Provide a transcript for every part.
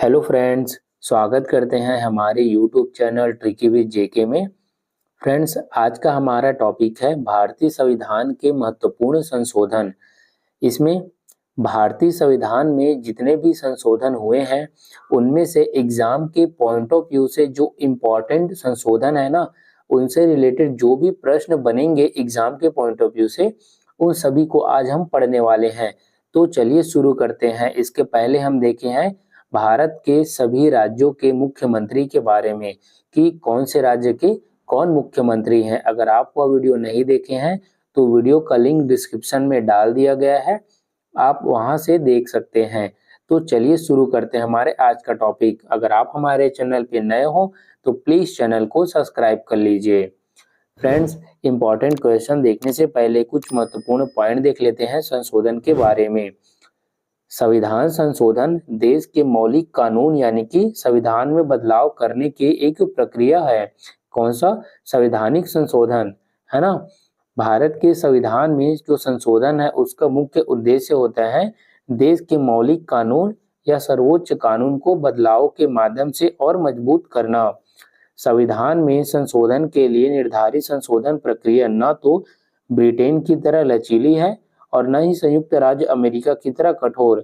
Hello friends, स्वागत करते हैं हमारे यूट्यूब चैनल ट्रिकी विद जेके में। फ्रेंड्स, आज का हमारा टॉपिक है भारतीय संविधान के महत्वपूर्ण संशोधन। इसमें भारतीय संविधान में जितने भी संशोधन हुए हैं उनमें से एग्जाम के पॉइंट ऑफ व्यू से जो इम्पोर्टेंट संशोधन है ना, उनसे रिलेटेड जो भी प्रश्न बनेंगे एग्जाम के पॉइंट ऑफ व्यू से, उन सभी को आज हम पढ़ने वाले हैं। तो चलिए शुरू करते हैं। इसके पहले हम देखे हैं भारत के सभी राज्यों के मुख्यमंत्री के बारे में कि कौन से राज्य के कौन मुख्यमंत्री हैं। अगर आप वह वीडियो नहीं देखे हैं तो वीडियो का लिंक डिस्क्रिप्शन में डाल दिया गया है, आप वहां से देख सकते हैं। तो चलिए शुरू करते हैं हमारे आज का टॉपिक। अगर आप हमारे चैनल पे नए हो तो प्लीज चैनल को सब्सक्राइब कर लीजिए। फ्रेंड्स, इंपॉर्टेंट क्वेश्चन देखने से पहले कुछ महत्वपूर्ण पॉइंट देख लेते हैं संशोधन के बारे में। संविधान संशोधन देश के मौलिक कानून यानी कि संविधान में बदलाव करने की एक प्रक्रिया है। कौन सा? संवैधानिक संशोधन, है ना। भारत के संविधान में जो संशोधन है उसका मुख्य उद्देश्य होता है देश के मौलिक कानून या सर्वोच्च कानून को बदलाव के माध्यम से और मजबूत करना। संविधान में संशोधन के लिए निर्धारित संशोधन प्रक्रिया न तो ब्रिटेन की तरह लचीली है और न ही संयुक्त राज्य अमेरिका की तरह कठोर।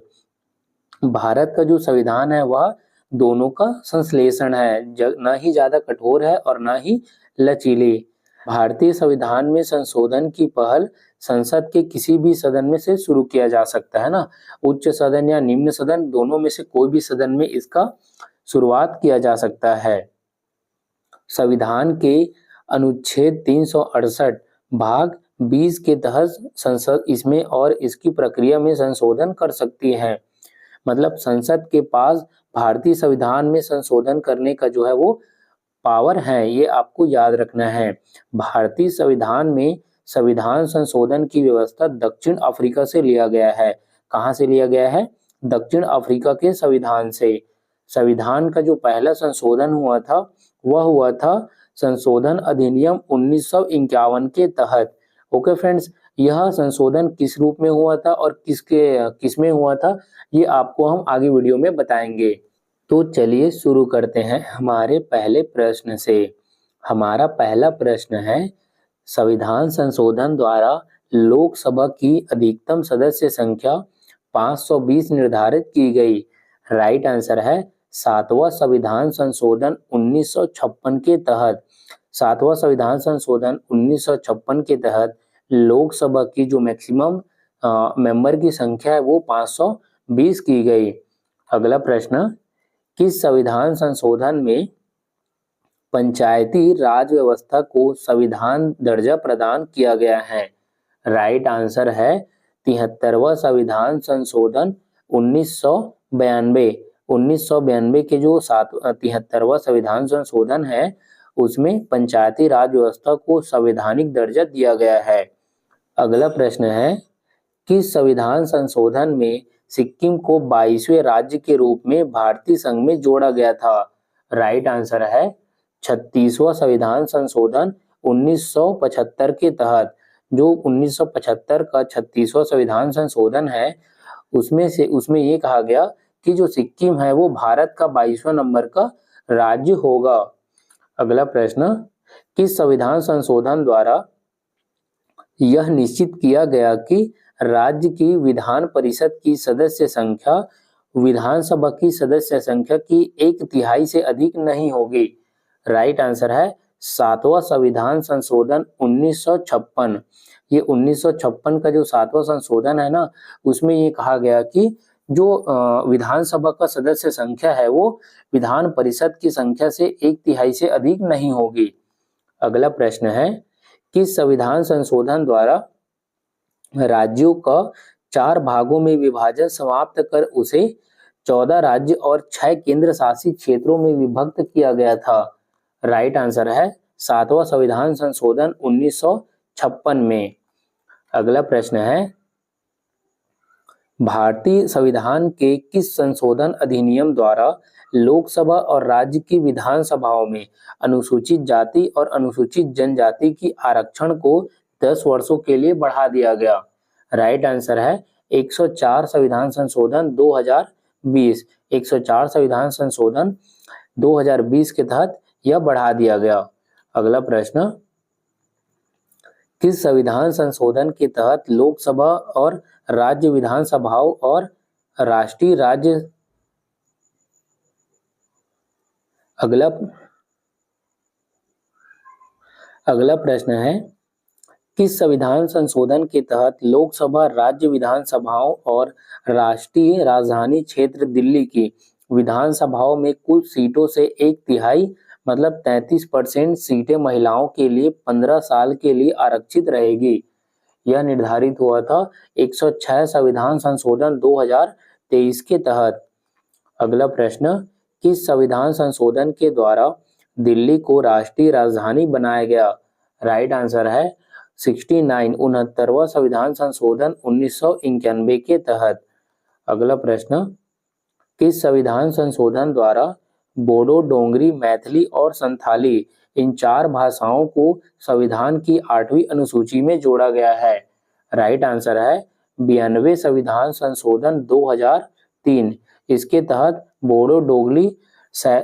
भारत का जो संविधान है वह दोनों का संश्लेषण है, न ही ज्यादा कठोर है और न ही लचीली। भारतीय संविधान में संशोधन की पहल संसद के किसी भी सदन में से शुरू किया जा सकता है ना। उच्च सदन या निम्न सदन, दोनों में से कोई भी सदन में इसका शुरुआत किया जा सकता है। संविधान के अनुच्छेद 368 भाग 20 के तहत संसद इसमें और इसकी प्रक्रिया में संशोधन कर सकती है। मतलब संसद के पास भारतीय संविधान में संशोधन करने का जो है वो पावर है, ये आपको याद रखना है। भारतीय संविधान में संविधान संशोधन की व्यवस्था दक्षिण अफ्रीका से लिया गया है। कहाँ से लिया गया है? दक्षिण अफ्रीका के संविधान से। संविधान का जो पहला संशोधन हुआ था वह हुआ था संशोधन अधिनियम 1951 के तहत। ओके फ्रेंड्स, यह संशोधन किस रूप में हुआ था और किसमें हुआ था ये आपको हम आगे वीडियो में बताएंगे। तो चलिए शुरू करते हैं हमारे पहले प्रश्न से। हमारा पहला प्रश्न है, संविधान संशोधन द्वारा लोकसभा की अधिकतम सदस्य संख्या 520 निर्धारित की गई। राइट आंसर है 7वां संविधान संशोधन 1956 के तहत। 7वां संविधान संशोधन 1956 के तहत लोकसभा की जो मैक्सिमम मेंबर की संख्या है वो 520 की गई। अगला प्रश्न, किस संविधान संशोधन में पंचायती राज व्यवस्था को संविधान दर्जा प्रदान किया गया है? राइट आंसर है 73वां संविधान संशोधन 1992। 1992 के जो 73वां संविधान संशोधन है उसमें पंचायती राज व्यवस्था को संवैधानिक दर्जा दिया गया है। अगला प्रश्न है, किस संविधान संशोधन में सिक्किम को 22वें राज्य के रूप में भारतीय संघ में जोड़ा गया था? राइट आंसर है 36वां संविधान संशोधन 1975 के तहत। जो 1975 का 36वां संविधान संशोधन है उसमें ये कहा गया कि जो सिक्किम है वो भारत का 22वां नंबर का राज्य होगा। अगला प्रश्न, किस संविधान संशोधन द्वारा यह निश्चित किया गया कि राज्य की विधान परिषद की सदस्य संख्या विधानसभा की सदस्य संख्या की 1/3 से अधिक नहीं होगी? राइट आंसर है 7वां संविधान संशोधन 1956। ये 1956 का जो 7वां संशोधन है ना उसमें ये कहा गया कि जो विधानसभा का सदस्य संख्या है वो विधान परिषद की संख्या से 1/3 से अधिक नहीं होगी। अगला प्रश्न है, किस संविधान संशोधन द्वारा राज्यों का 4 भागों में विभाजन समाप्त कर उसे 14 राज्य और 6 केंद्र शासित क्षेत्रों में विभक्त किया गया था? राइट आंसर है 7वां संविधान संशोधन 1956 में। अगला प्रश्न है, भारतीय संविधान के किस संशोधन अधिनियम द्वारा लोकसभा और राज्य की विधानसभाओं में अनुसूचित जाति और अनुसूचित जनजाति की आरक्षण को 10 वर्षों के लिए बढ़ा दिया गया? राइट आंसर है 104 संविधान संशोधन 2020 104 संविधान संशोधन 2020 के तहत यह बढ़ा दिया गया। अगला प्रश्न, किस संविधान संशोधन के तहत लोकसभा और राज्य विधानसभाओं और राष्ट्रीय राज्य अगला प्रश्न है, किस संविधान संशोधन के तहत लोकसभा, राज्य विधानसभाओं और राष्ट्रीय राजधानी क्षेत्र दिल्ली की विधानसभाओं में कुल सीटों से 1/3 मतलब 33% सीटें महिलाओं के लिए 15 साल के लिए आरक्षित रहेगी। यह निर्धारित हुआ था 106 संविधान संशोधन 2023 के तहत। अगला प्रश्न, किस संविधान संशोधन के द्वारा दिल्ली को राष्ट्रीय राजधानी बनाया गया? राइट आंसर है 69वां संविधान संशोधन 1991 के तहत। अगला प्रश्न, किस संविधान संशोधन द्वारा बोडो, डोंगरी, मैथिली और संथाली इन 4 भाषाओं को संविधान की 8वीं अनुसूची में जोड़ा गया है? राइट आंसर है 92 संविधान संशोधन 2003। इसके तहत बोडो, डोगरी,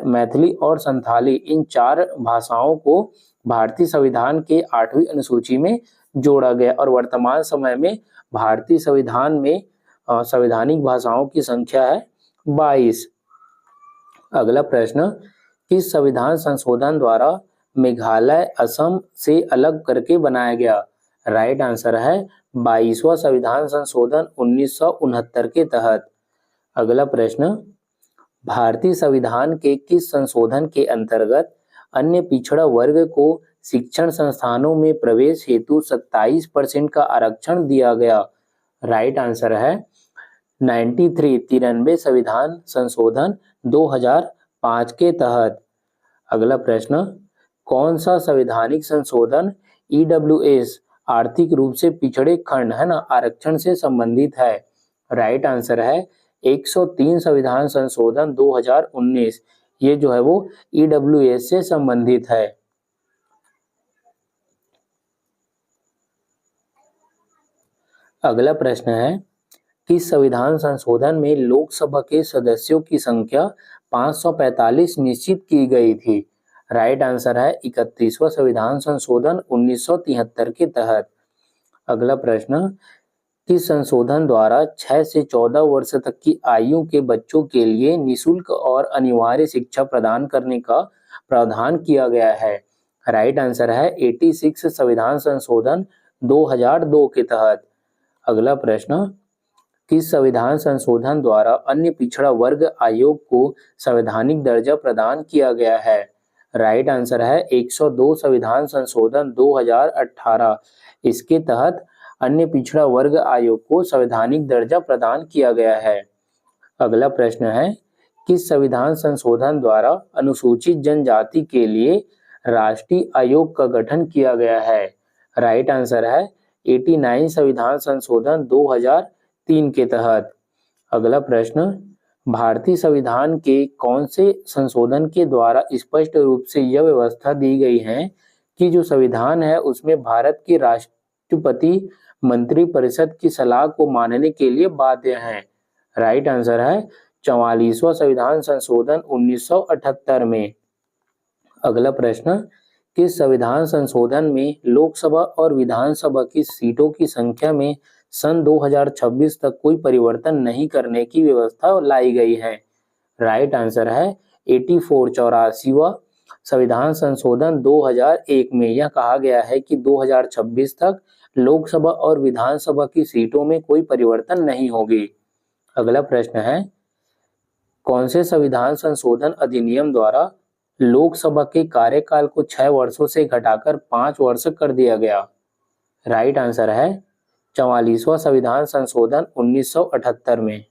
मैथिली और संथाली इन 4 भाषाओं को भारतीय संविधान के 8वीं अनुसूची में जोड़ा गया और वर्तमान समय में भारतीय संविधान में संवैधानिक भाषाओं की संख्या है 22। अगला प्रश्न, किस संविधान संशोधन द्वारा मेघालय असम से अलग करके बनाया गया? राइट आंसर है 22वां संविधान संशोधन 1969 के तहत। अगला प्रश्न, भारतीय संविधान के किस संशोधन के अंतर्गत अन्य पिछड़ा वर्ग को शिक्षण संस्थानों में प्रवेश हेतु 27% का आरक्षण दिया गया? राइट आंसर है 93 संविधान संशोधन 2005 के तहत। अगला प्रश्न, कौन सा संवैधानिक संशोधन EWS आर्थिक रूप से पिछड़े खंड है ना आरक्षण से संबंधित है? राइट आंसर है 103 संविधान संशोधन 2019। ये जो है वो EWS से संबंधित है। अगला प्रश्न है, किस संविधान संशोधन में लोकसभा के सदस्यों की संख्या 545 निश्चित की गई थी? राइट आंसर है 31वां संविधान संशोधन 1973 के तहत। अगला प्रश्न, किस संशोधन द्वारा 6 से 14 वर्ष तक की आयु के बच्चों के लिए निःशुल्क और अनिवार्य शिक्षा प्रदान करने का प्रावधान किया गया है? राइट आंसर है 86 संविधान संशोधन 2002 के तहत। अगला प्रश्न, किस संविधान संशोधन द्वारा अन्य पिछड़ा वर्ग आयोग को संवैधानिक दर्जा प्रदान किया गया है? राइट आंसर है 102 संविधान संशोधन 2018। इसके तहत अन्य पिछड़ा वर्ग आयोग को संवैधानिक दर्जा प्रदान किया गया है। अगला प्रश्न है, किस संविधान संशोधन द्वारा अनुसूचित जनजाति के लिए राष्ट्रीय आयोग का गठन किया गया है? राइट आंसर है 89 संविधान संशोधन 2003 के तहत। अगला प्रश्न, भारतीय संविधान के कौन से संशोधन के द्वारा स्पष्ट रूप से यह व्यवस्था दी गई है कि जो संविधान है उसमें भारत के राष्ट्रपति मंत्रिपरिषद की सलाह को मानने के लिए बाध्य हैं? राइट आंसर है 44वां संविधान संशोधन 1978 में। अगला प्रश्न, किस संविधान संशोधन में लोकसभा और विधानसभा की सीटों की संख्या में सन 2026 तक कोई परिवर्तन नहीं करने की व्यवस्था लाई गई है? राइट आंसर है 84वां संविधान संशोधन 2001 में यह कहा गया है कि 2026 तक लोकसभा और विधानसभा की सीटों में कोई परिवर्तन नहीं होगी। अगला प्रश्न है, कौन से संविधान संशोधन अधिनियम द्वारा लोकसभा के कार्यकाल को 6 वर्षों से घटाकर 5 वर्ष कर दिया गया? राइट आंसर है 44वां संविधान संशोधन 1978 में।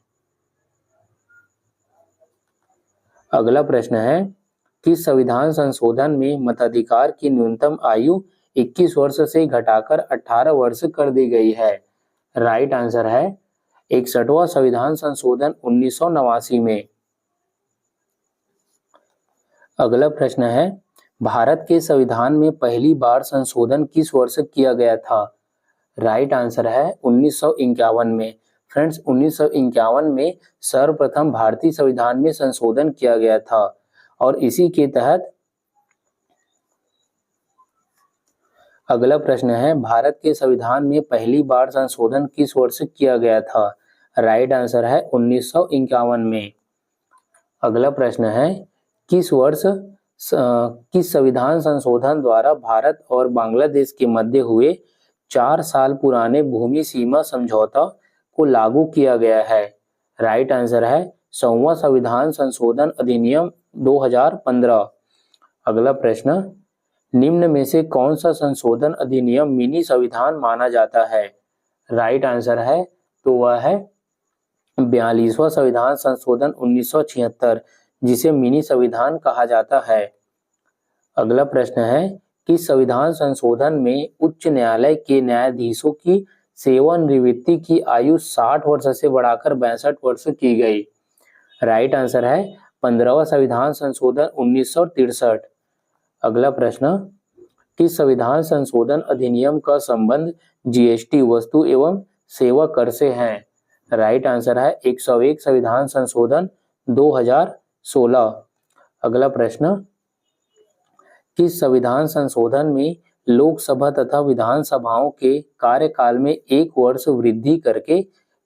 अगला प्रश्न है, किस संविधान संशोधन में मताधिकार की न्यूनतम आयु 21 वर्ष से घटाकर 18 वर्ष कर दी गई है? राइट आंसर है 61वां संविधान संशोधन 1989 में। अगला प्रश्न है, भारत के संविधान में पहली बार संशोधन किस वर्ष किया गया था? राइट आंसर है 1951 में। फ्रेंड्स 1951 में सर्वप्रथम भारतीय संविधान में संशोधन किया गया था और इसी के तहत अगला प्रश्न है, भारत के संविधान में पहली बार संशोधन किस वर्ष किया गया था? राइट आंसर है 1951 में। अगला प्रश्न है, किस वर्ष किस संविधान संशोधन द्वारा भारत और बांग्लादेश के मध्य हुए 4 साल पुराने भूमि सीमा समझौता को लागू किया गया है? राइट आंसर है 100वां संविधान संशोधन अधिनियम 2015। अगला प्रश्न, निम्न में से कौन सा संशोधन अधिनियम मिनी संविधान माना जाता है? राइट आंसर है तो वह है 42वां संविधान संशोधन 1976, जिसे मिनी संविधान कहा जाता है। अगला प्रश्न है, किस संविधान संशोधन में उच्च न्यायालय के न्यायाधीशों की सेवानिवृत्ति की आयु 60 वर्ष से बढ़ाकर 62 वर्ष की गई? राइट आंसर है 15वां संविधान संशोधन 1963। अगला प्रश्न, किस संविधान संशोधन अधिनियम का संबंध जीएसटी वस्तु एवं सेवा कर से है? राइट आंसर है 101 संविधान संशोधन 2016। अगला प्रश्न, किस संविधान संशोधन में लोकसभा तथा विधानसभाओं के कार्यकाल में 1 वर्ष वृद्धि करके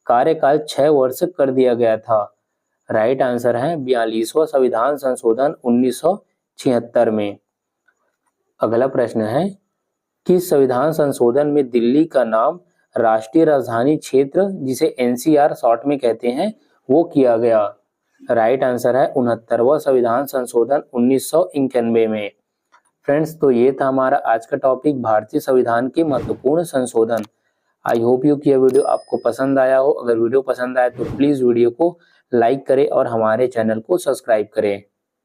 कार्यकाल 6 वर्ष कर दिया गया था? राइट आंसर है 42वां संविधान संशोधन 1976 में। अगला प्रश्न है, किस संविधान संशोधन में दिल्ली का नाम राष्ट्रीय राजधानी क्षेत्र, जिसे एनसीआर शॉर्ट में कहते हैं, वो किया गया? राइट आंसर है 69वां संविधान संशोधन 1991 में। फ्रेंड्स, तो ये था हमारा आज का टॉपिक, भारतीय संविधान के महत्वपूर्ण संशोधन। आई होप यू कि यह वीडियो आपको पसंद आया हो। अगर वीडियो पसंद आए तो प्लीज वीडियो को लाइक करें और हमारे चैनल को सब्सक्राइब करें।